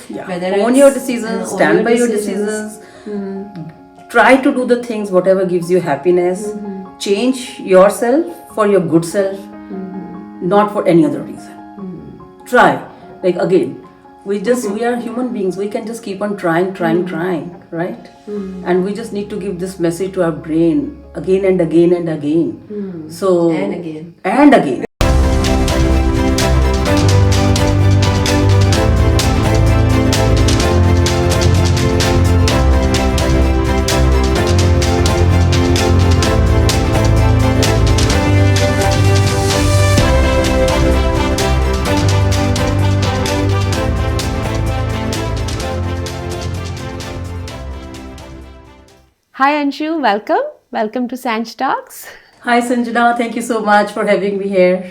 Whether own your decisions, stand by your decisions. Try to do the things whatever gives you happiness. Change yourself for your good self, not for any other reason. Try. Like again, we are human beings. We can just keep on trying, right? And we just need to give this message to our brain again and again and again. So and again. Hi Anshu, welcome. Welcome to Sanj Talks. Hi Sanjana, thank you so much for having me here.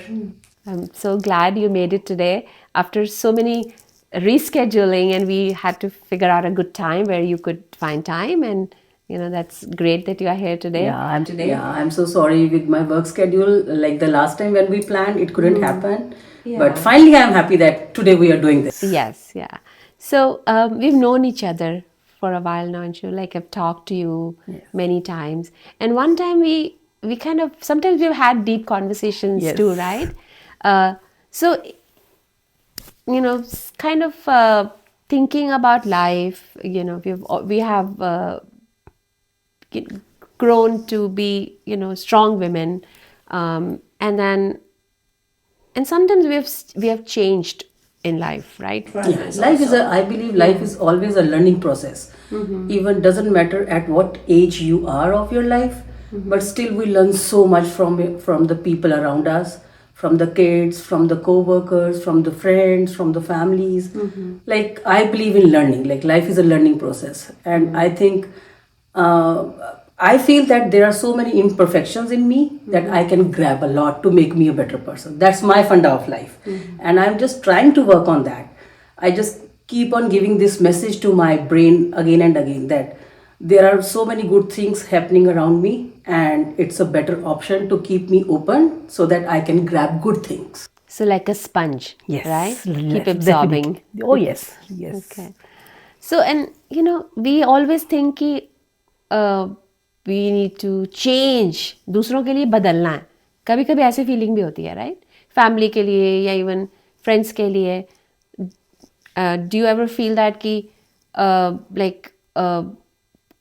I'm so glad you made it today after so many rescheduling, and we had to figure out a good time where you could find time, and that's great that you are here today. I'm so sorry with my work schedule. Like the last time when we planned, it couldn't happen. But finally I'm happy that today we are doing this. Yes, yeah. So we've known each other for a while now, Anshu. Like I've talked to you many times, and one time we kind of sometimes we've had deep conversations too, right? So kind of thinking about life. We have grown to be strong women, and sometimes we have changed in life, right? I believe life is always a learning process. Even doesn't matter at what age you are of your life, but still we learn so much from the people around us, from the kids, from the co-workers, from the friends, from the families. Like I believe in learning. Like life is a learning process, and I think I feel that there are so many imperfections in me that I can grab a lot to make me a better person. That's my funda of life. And I'm just trying to work on that. I just keep on giving this message to my brain again and again that there are so many good things happening around me, and it's a better option to keep me open so that I can grab good things. So like a sponge, right? Keep absorbing. Definitely. Oh yes. Okay. So, and we always think that we need to change, दूसरों के लिए बदलना है. कभी कभी ऐसे feeling भी होती है, right? फैमिली के लिए या इवन फ्रेंड्स के लिए. Do you ever feel that कि like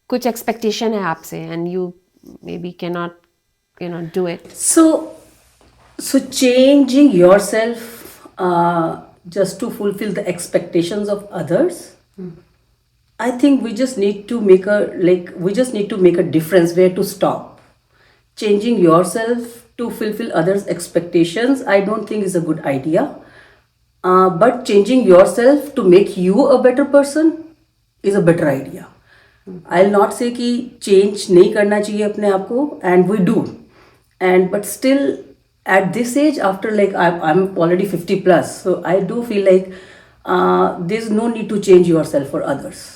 कुछ expectation है आपसे and you maybe cannot do it? So changing yourself just to fulfill the expectations of others. I think we just need to make a difference where to stop. Changing yourself to fulfill others' expectations, I don't think is a good idea. But changing yourself to make you a better person is a better idea. I'll not say कि change नहीं करना चाहिए अपने आप को, and we do. But still at this age, after like I'm already 50 plus, so I do feel like there's no need to change yourself for others.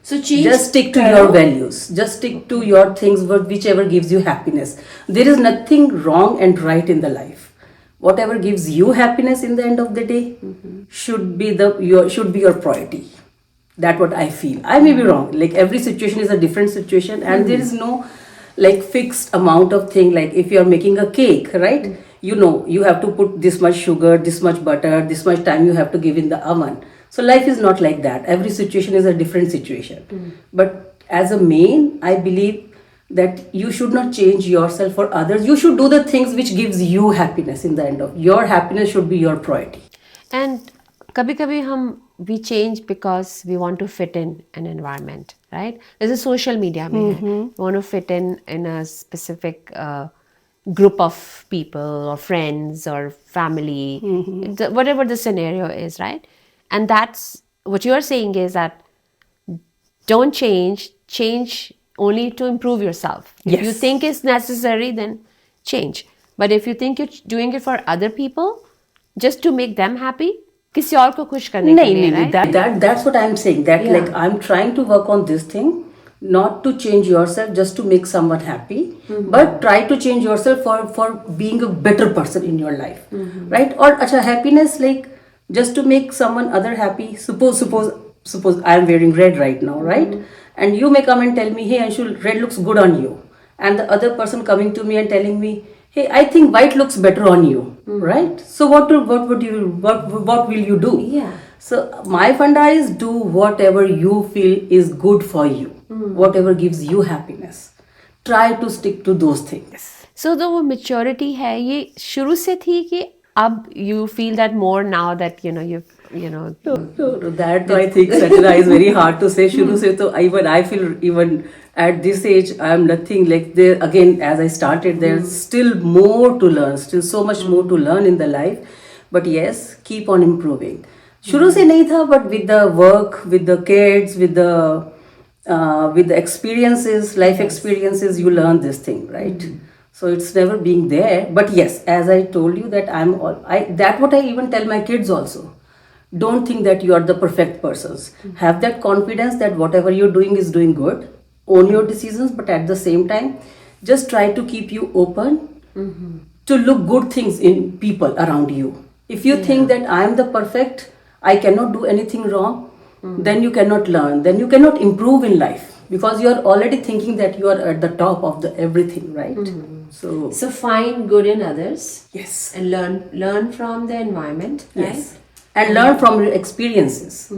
So just stick to your values. Just stick to your things, whichever gives you happiness. There is nothing wrong and right in the life. Whatever gives you happiness in the end of the day should be your priority. That's what I feel. I may be wrong. Like every situation is a different situation, and there is no like fixed amount of thing. Like if you are making a cake, right? You have to put this much sugar, this much butter, this much time you have to give in the oven. So life is not like that. Every situation is a different situation. But as a man, I believe that you should not change yourself for others. You should do the things which gives you happiness in the end of. Your happiness should be your priority. And kabhi we change because we want to fit in an environment, right? There's a social media. We want to fit in a specific group of people or friends or family, whatever the scenario is, right? And that's what you're saying is that don't change only to improve yourself. If you think it's necessary, then change. But if you think you're doing it for other people, just to make them happy, किसी और को खुश करने के लिए, right? That's what I'm saying. That like I'm trying to work on this thing, not to change yourself just to make someone happy, but try to change yourself for being a better person in your life, right? Or happiness, like just to make someone other happy. Suppose I'm wearing red right now, right? And you may come and tell me, hey Anshul, red looks good on you. And the other person coming to me and telling me, hey, I think white looks better on you, right? So what will you do? Yeah. So my funda is do whatever you feel is good for you, whatever gives you happiness. Try to stick to those things. So the वो maturity है ये शुरू से थी कि अब you feel that more now that you know No, that I think Satya is very hard to say. Shuru se to even I feel even at this age I am nothing like there again as I started. There's still more to learn, still so much more to learn in the life. But yes, keep on improving. Shuru se nahi tha, but with the work, with the kids, with the experiences, life experiences, you learn this thing, right? So it's never being there. But yes, as I told you that that what I even tell my kids also. Don't think that you are the perfect persons. Have that confidence that whatever you're doing is doing good. Own your decisions, but at the same time, just try to keep you open to look good things in people around you. If you think that I am the perfect, I cannot do anything wrong, then you cannot learn, then you cannot improve in life because you are already thinking that you are at the top of the everything, right? so find good in others Yes. and learn from the environment, right? Yes. And learn from your experiences.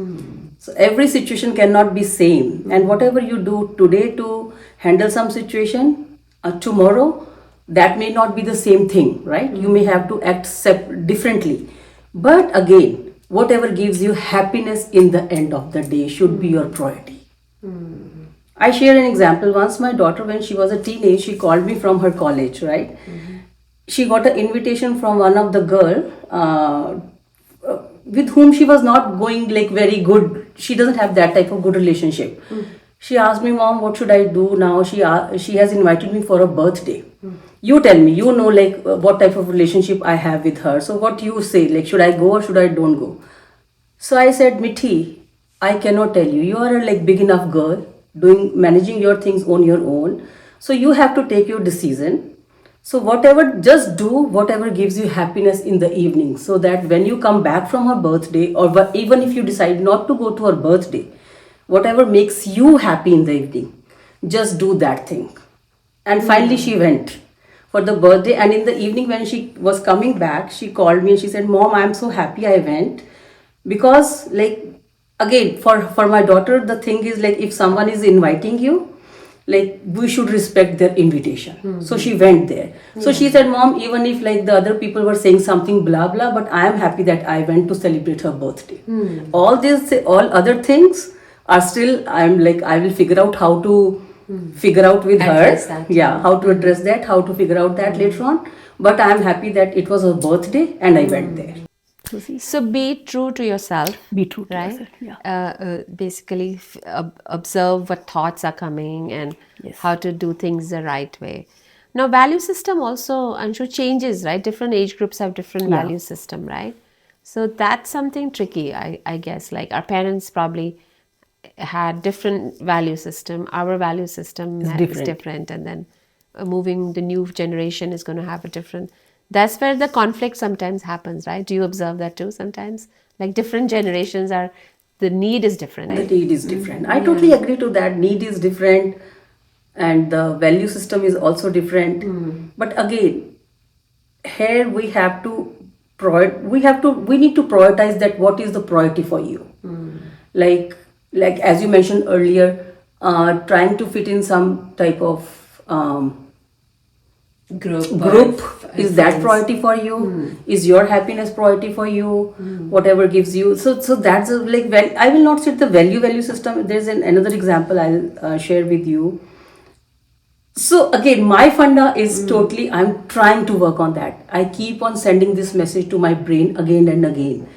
So every situation cannot be same. And whatever you do today to handle some situation, tomorrow that may not be the same thing, right? You may have to act differently. But again, whatever gives you happiness in the end of the day should be your priority. I share an example. Once my daughter, when she was a teenage, she called me from her college, right? She got an invitation from one of the girl with whom she was not going like very good. She doesn't have that type of good relationship. She asked me, Mom, what should I do now? She has invited me for a birthday. You tell me, you know like what type of relationship I have with her. So what you say, like should I go or should I don't go? So I said, Mithi, I cannot tell you. You are a like big enough girl, managing your things on your own. So you have to take your decision. So just do whatever gives you happiness in the evening, so that when you come back from her birthday, or even if you decide not to go to her birthday, whatever makes you happy in the evening, just do that thing. And finally she went for the birthday, and in the evening when she was coming back, she called me and she said, Mom, I'm so happy I went, because like again for my daughter the thing is like if someone is inviting you, like we should respect their invitation. So she went there. So she said, Mom, even if like the other people were saying something blah blah, but I am happy that I went to celebrate her birthday. All other things are still, I'm like, I will figure out how to figure out with Address her. that. Yeah, how to address that, how to figure out that later on. But I am happy that it was her birthday and I went there. So be true to yourself. Be true to right? yourself, yeah. Basically, observe what thoughts are coming and Yes. how to do things the right way. Now, value system also, I'm sure, changes, right? Different age groups have different Yeah. value system, right? So that's something tricky, I guess. Like our parents probably had different value system. Our value system is different, and then moving the new generation is going to have a different. That's where the conflict sometimes happens, right? Do you observe that too sometimes? Like different generations are, the need is different. The need is different. I totally agree to that. Need is different, and the value system is also different. But again, here we have to we need to prioritize that what is the priority for you. Like as you mentioned earlier, trying to fit in some type of group, is that priority for you? Is your happiness priority for you? Whatever gives you, so that's like, when I will not say the value system. There's another example I'll share with you. So again, my funda is totally, I'm trying to work on that. I keep on sending this message to my brain again and again,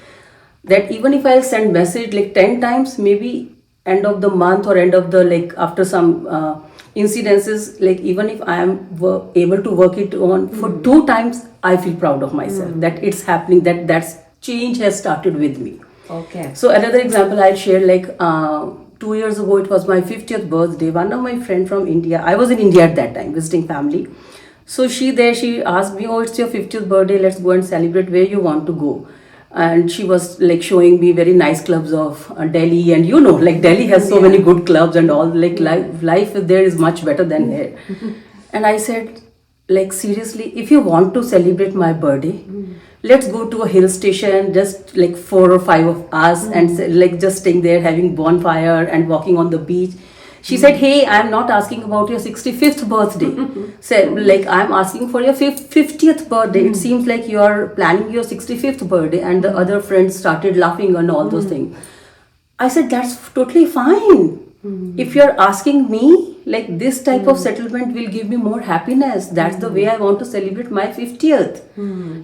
that even if I'll send message like 10 times, maybe end of the month or end of the, like after some incidences, like even if I am able to work it on for 2 times, I feel proud of myself that it's happening, that's change has started with me. Okay. So another example I'll share, like 2 years ago, it was my 50th birthday. One of my friend from India, I was in India at that time visiting family. So she asked me, oh, it's your 50th birthday, let's go and celebrate, where you want to go. and she was like showing me very nice clubs of Delhi, and like Delhi has so many good clubs and all, like life there is much better than here. And I said, like, seriously, if you want to celebrate my birthday, let's go to a hill station, just like 4 or 5 of us, and like just staying there, having bonfire and walking on the beach. She said, hey, I'm not asking about your 65th birthday. So, like, I'm asking for your 50th birthday. It seems like you are planning your 65th birthday. And the other friends started laughing and all those things. I said, that's totally fine. If you're asking me, like, this type of settlement will give me more happiness. That's the way I want to celebrate my 50th.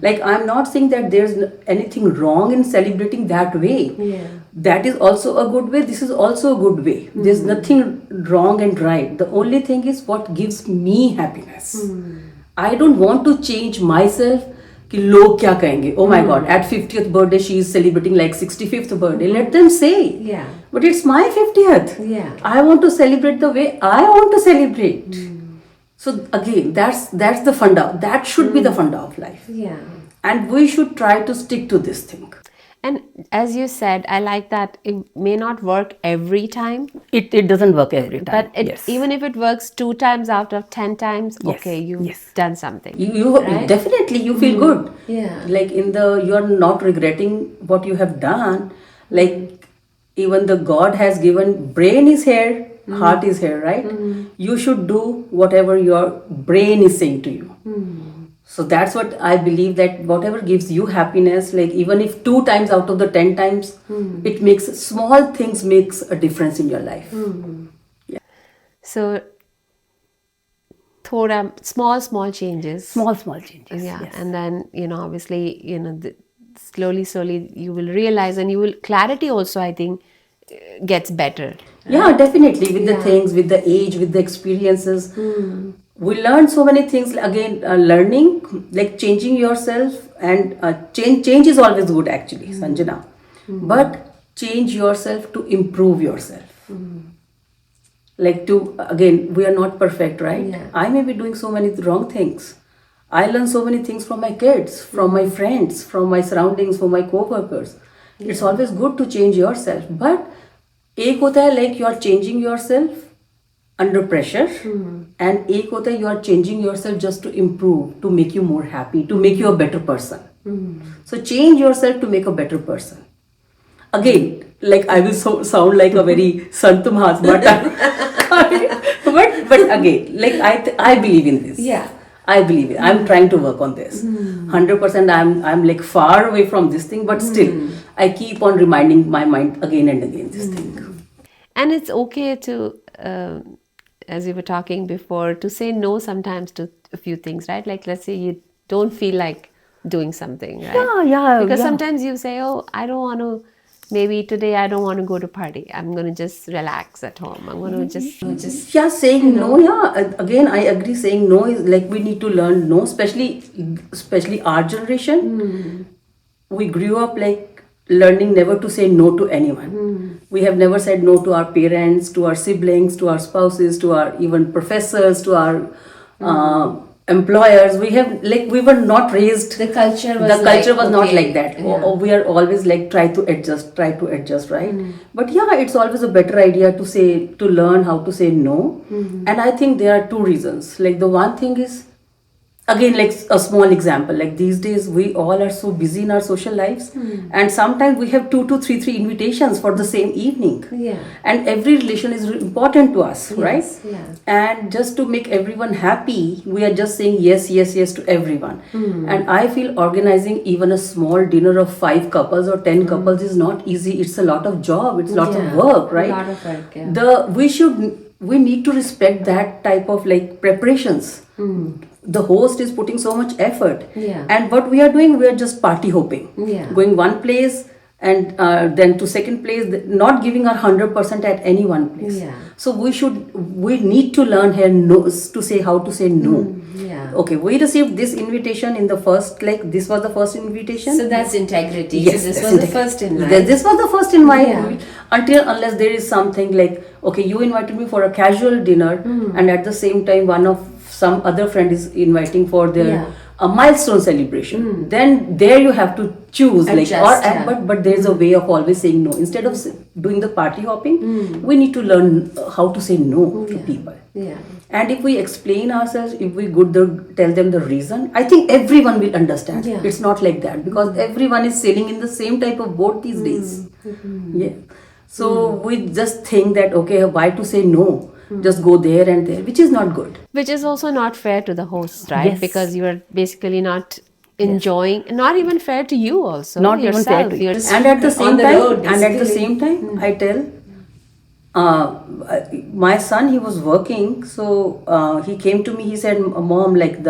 Like, I'm not saying that there's anything wrong in celebrating that way. That is also a good way. This is also a good way. There's nothing wrong and right. The only thing is what gives me happiness. I don't want to change myself. कि लोग क्या कहेंगे? Oh my God! At 50th birthday, she is celebrating like 65th birthday. Let them say. But it's my 50th. I want to celebrate the way I want to celebrate. So again, that's the funda. That should be the funda of life. And we should try to stick to this thing. And as you said, I like that it may not work every time. It doesn't work every time. But even if it works 2 times out of 10 times, okay, you've done something. You right? Definitely you feel good. Like you're not regretting what you have done. Like even the God has given, brain is here, heart is here, right? You should do whatever your brain is saying to you. So that's what I believe, that whatever gives you happiness, like even if 2 times out of the 10 times, it makes small things makes a difference in your life. So, thoda small changes. Small changes. Yeah, and then obviously slowly you will realize, and clarity also, I think, gets better. Right? Yeah, definitely, with the things, with the age, with the experiences. We learn so many things. Again, learning, like changing yourself, and change is always good actually, Sanjana. But change yourself to improve yourself. Like again, we are not perfect, right? I may be doing so many wrong things. I learn so many things from my kids, from my friends, from my surroundings, from my co-workers. It's always good to change yourself. But एक होता है like you are changing yourself under pressure, and एक होता है you are changing yourself just to improve, to make you more happy, to make you a better person. So change yourself to make a better person. Again, like I will sound like a very Sant Mahatma, but again, like I believe in this. I believe it. I'm trying to work on this. 100%. I'm like far away from this thing, but still, I keep on reminding my mind again and again this thing. And it's okay to, as we were talking before, to say no sometimes to a few things, right? Like let's say you don't feel like doing something, right? Because sometimes you say, oh, I don't want to. Maybe today I don't want to go to party. I'm going to just relax at home. I'm going to just saying no. Again, I agree. Saying no is like we need to learn no, especially our generation. We grew up like learning never to say no to anyone. We have never said no to our parents, to our siblings, to our spouses, to our even professors, to our employers. We were not raised. The culture was not like that. We are always like try to adjust, right? But it's always a better idea to learn how to say no. And I think there are 2 reasons. Like the one thing is, again, like a small example, like these days we all are so busy in our social lives, and sometimes we have 2 to 3 invitations for the same evening. And every relation is important to us, right? And just to make everyone happy, we are just saying yes to everyone. And I feel organizing even a small dinner of 5 couples or 10 couples is not easy. It's a lot of job. It's a lot of work, right? A lot of work, we need to respect that type of like preparations. The host is putting so much effort, and what we are doing, we are just party hopping, going one place and then to second place, not giving our 100% at any one place. So we need to learn here to say how to say no. Okay, we received this invitation in the first, like this was the first invitation. So that's integrity. Yes, so this was the first invite. This was the first invite. Unless there is something like, okay, you invited me for a casual dinner, and at the same time some other friend is inviting for their a milestone celebration, then there you have to choose, like, Adjust, or yeah. but there's a way of always saying no. Instead of doing the party hopping, we need to learn how to say no to people. Yeah. And if we explain ourselves, if we tell them the reason, I think everyone will understand. Yeah. It's not like that, because everyone is sailing in the same type of boat these days. Yeah. So we just think that, okay, why to say no? Just go there and there, which is not good. Which is also not fair to the hosts, right? Yes. Because you are basically not enjoying, not even fair to you also. Not even fair yourself. to you. You're And at the same on the time, road, I tell my son, he was working, so he came to me. He said, "Mom, like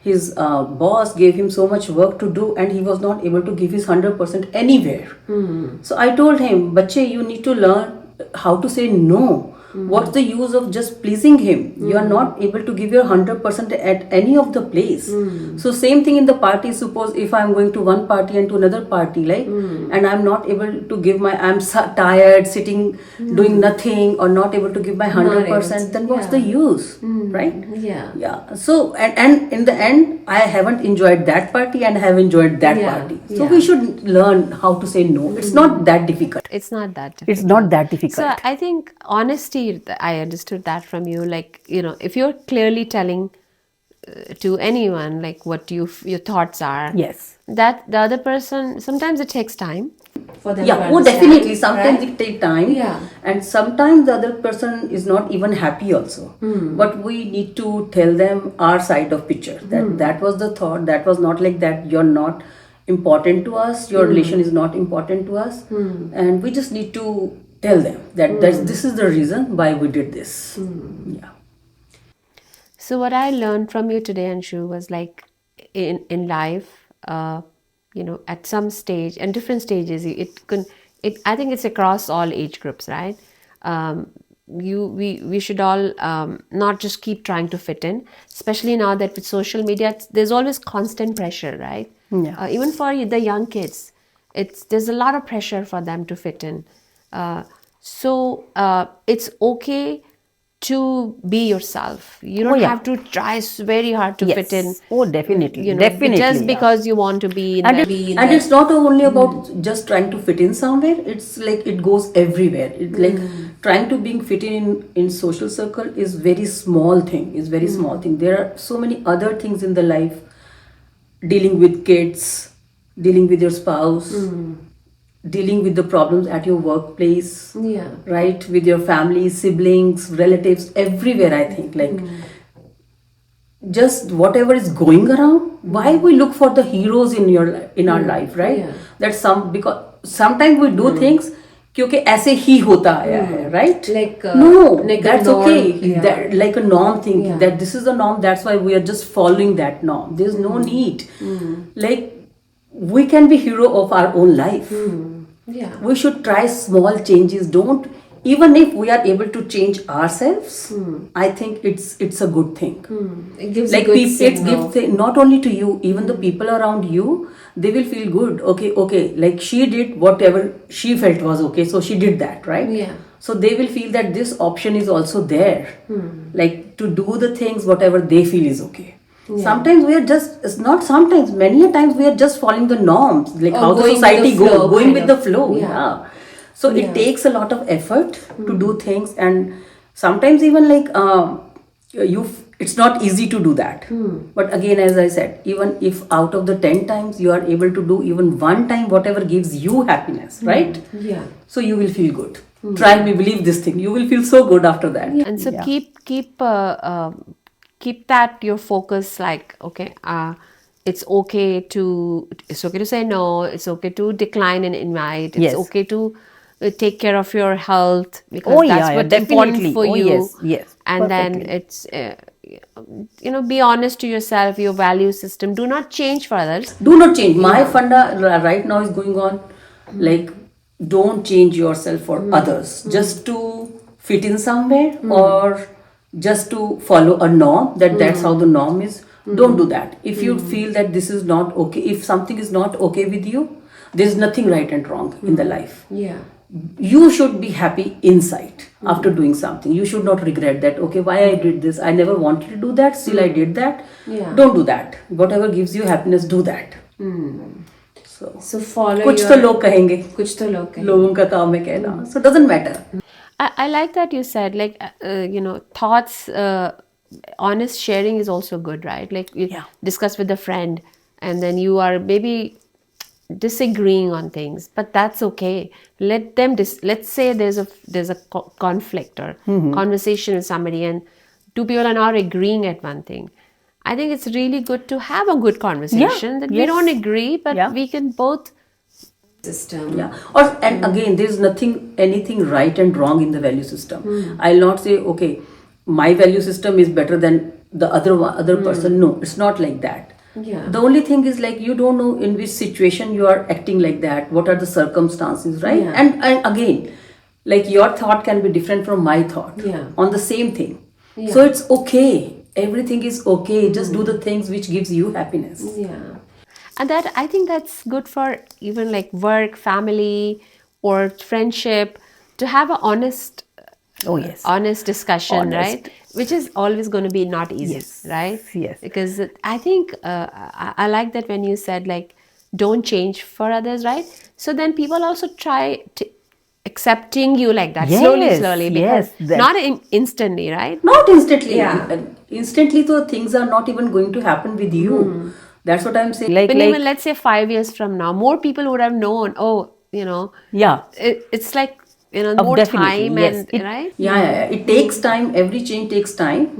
his boss gave him so much work to do, and he was not able to give his 100% anywhere." So I told him, "Bache, you need to learn how to say no. What's the use of just pleasing him? You are not able to give your 100% at any of the place." So same thing in the party. Suppose if I'm going to one party and to another party, like, and I'm not able to give I'm tired, sitting, doing nothing, or not able to give my 100%, then what's the use, right? Yeah. Yeah. So and in the end, I haven't enjoyed that party and I have enjoyed that Yeah. party. So Yeah. we should learn how to say no. It's not that difficult. It's not that difficult. It's not that difficult. So I think honesty, I understood that from you. Like, if you're clearly telling to anyone like what your thoughts are, Yes. that the other person, sometimes it takes time for them to Yeah, understand, definitely. Sometimes right? it takes time. Yeah. And sometimes the other person is not even happy also. But we need to tell them our side of picture. That was the thought. That was not like that. You're not important to us. Your relation is not important to us. And we just need to tell them that this is the reason why we did this. Yeah. So what I learned from you today, Anshu, was like in life, at some stage and different stages, I think it's across all age groups, right? We should all not just keep trying to fit in, especially now that with social media, there's always constant pressure, right? Yeah. Even for the young kids, there's a lot of pressure for them to fit in. So it's okay to be yourself. You don't have to try very hard to fit in. Oh, definitely. Just because you want to be in And it's not only about just trying to fit in somewhere. It's like it goes everywhere. It's like trying to being fit in social circle is very small thing. Is very small thing. There are so many other things in the life. Dealing with kids, dealing with your spouse, dealing with the problems at your workplace, right, with your family, siblings, relatives, everywhere. I think like just whatever is going around, why we look for the heroes in our life, right? That because sometimes we do things क्योंकि ऐसे ही होता आया है, right? That's okay. Like a norm thing, that this is the norm, that's why we are just following that norm. There's no need. Like, we can be hero of our own life. We should try small changes. Even if we are able to change ourselves, I think it's a good thing. It gives like a good signal. Not only to you, even the people around you, they will feel good. Okay, like she did whatever she felt was okay, so she did that, right? So they will feel that this option is also there, like to do the things whatever they feel is okay. Sometimes we are just, it's not sometimes, many a times we are just following the norms, like how the society goes, going with the flow. So it takes a lot of effort to do things, and sometimes even like it's not easy to do that. But again, as I said, even if out of the 10 times you are able to do even one time whatever gives you happiness, right? So you will feel good. Try me, believe this thing. You will feel so good after that. And so keep that your focus, like, okay, it's okay to say no, it's okay to decline an invite, it's okay to take care of your health, because that's what's important for you. Yes. And then it's be honest to yourself, your value system. Do not change for others. Do not change. My funda right now is going on, like, don't change yourself for others just to fit in somewhere or just to follow a norm, that's how the norm is. Don't do that. If you feel that this is not okay, if something is not okay with you, there's nothing right and wrong in the life. You should be happy inside. after doing something. You should not regret that. Okay, why I did this? I never wanted to do that. Still, I did that. Yeah. Don't do that. Whatever gives you happiness, do that. So follow कुछ your तो लोग कहेंगे, कुछ तो लोग कहेंगे. लोगों का काम है कहना. So it doesn't matter. I like that you said, like, thoughts, honest sharing is also good, right? Like, you discuss with a friend, and then you are maybe disagreeing on things, but that's okay. Let them let's say there's a conflict or conversation with somebody, and two people are not agreeing at one thing. I think it's really good to have a good conversation that we don't agree, but we can both system. Yeah. And again, there's anything right and wrong in the value system. I'll not say, okay, my value system is better than the other person. No, it's not like that. Yeah. The only thing is, like, you don't know in which situation you are acting like that. What are the circumstances, right? Yeah. And again, like, your thought can be different from my thought on the same thing. Yeah. So it's okay. Everything is okay. Just do the things which gives you happiness. Yeah. And that, I think that's good for even like work, family, or friendship, to have an honest discussion, right? Which is always going to be not easy, right? Yes. Because I think I like that when you said, like, don't change for others, right? So then people also try to accepting you like that, slowly, because not instantly, right? Not instantly. Yeah. Instantly, though, things are not even going to happen with you. That's what I'm saying. But even, let's say 5 years from now, more people would have known, it's like, more time, right? Yeah. It takes time. Every change takes time.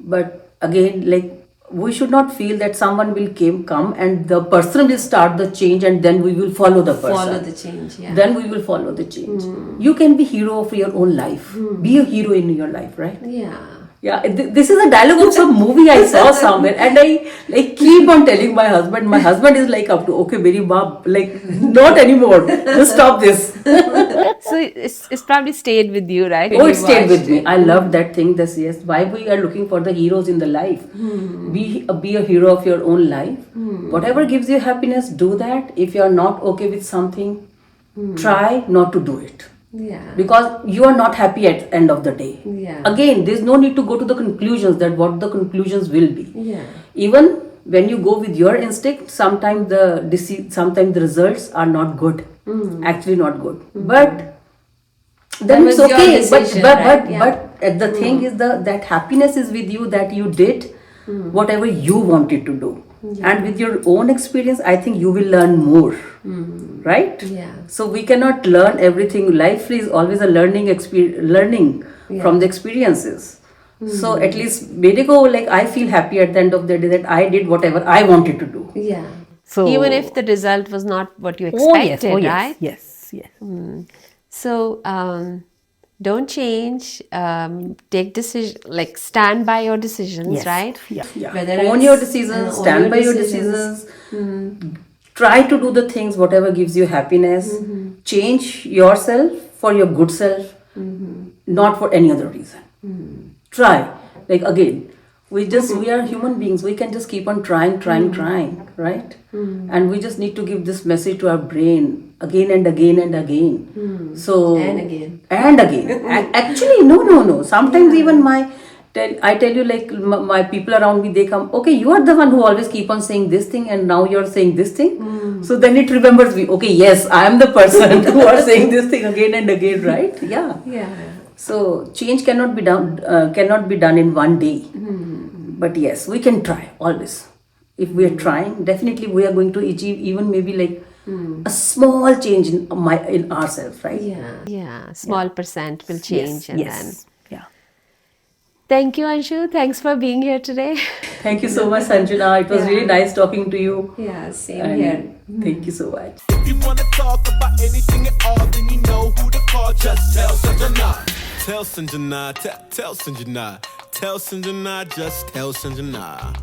But again, like, we should not feel that someone will come and the person will start the change and then we will follow the person. Follow the change, yeah. Then we will follow the change. You can be hero of your own life. Be a hero in your life, right? Yeah. Yeah, this is a dialogue of some movie I saw somewhere, and I like keep on telling my husband. My husband is like, up to, okay, very mom, like, not anymore. Just stop this. So it's probably stayed with you, right? Oh, it stayed with me. I loved that thing. Yes, why we are looking for the heroes in the life. Be a hero of your own life. Whatever gives you happiness, do that. If you are not okay with something, try not to do it. Yeah. Because you are not happy at the end of the day. Yeah. Again, there's no need to go to the conclusions that what the conclusions will be. Yeah. Even when you go with your instinct, sometimes the results are not good. Actually not good. But then it's okay. Decision, but the thing is that happiness is with you, that you did whatever you wanted to do. And with your own experience, I think you will learn more. Right? Yeah. So we cannot learn everything. Life is always a learning from the experiences. So at least, like, I feel happy at the end of the day that I did whatever I wanted to do. Yeah. So even if the result was not what you expected, right? Yes. So don't change. Take decision, like, stand by your decisions, right? Yeah. Whether Own your decisions, stand by your decisions. Try to do the things whatever gives you happiness. Change yourself for your good self, not for any other reason. Try. Like, again, we are human beings. We can just keep on trying, right? And we just need to give this message to our brain again and again and again. So and again. Actually, no. Sometimes even I tell you, like, my people around me, they come, okay, you are the one who always keep on saying this thing and now you're saying this thing. So then it remembers me, okay, yes, I am the person who are saying this thing again and again, right? Yeah. So change cannot be done in one day. But yes, we can try always. If we are trying, definitely we are going to achieve even maybe like a small change in ourselves, right? Yeah. Small percent will change, then. Yeah. Thank you, Anshu. Thanks for being here today. Thank you so much, Sanjana. It was really nice talking to you. Yeah, same here. Thank you so much. If you want to talk about anything at all, then you know who to call. Just tell Sanjana. Tell Sanjana. Tell Sanjana. Tell Sanjana. Just tell Sanjana.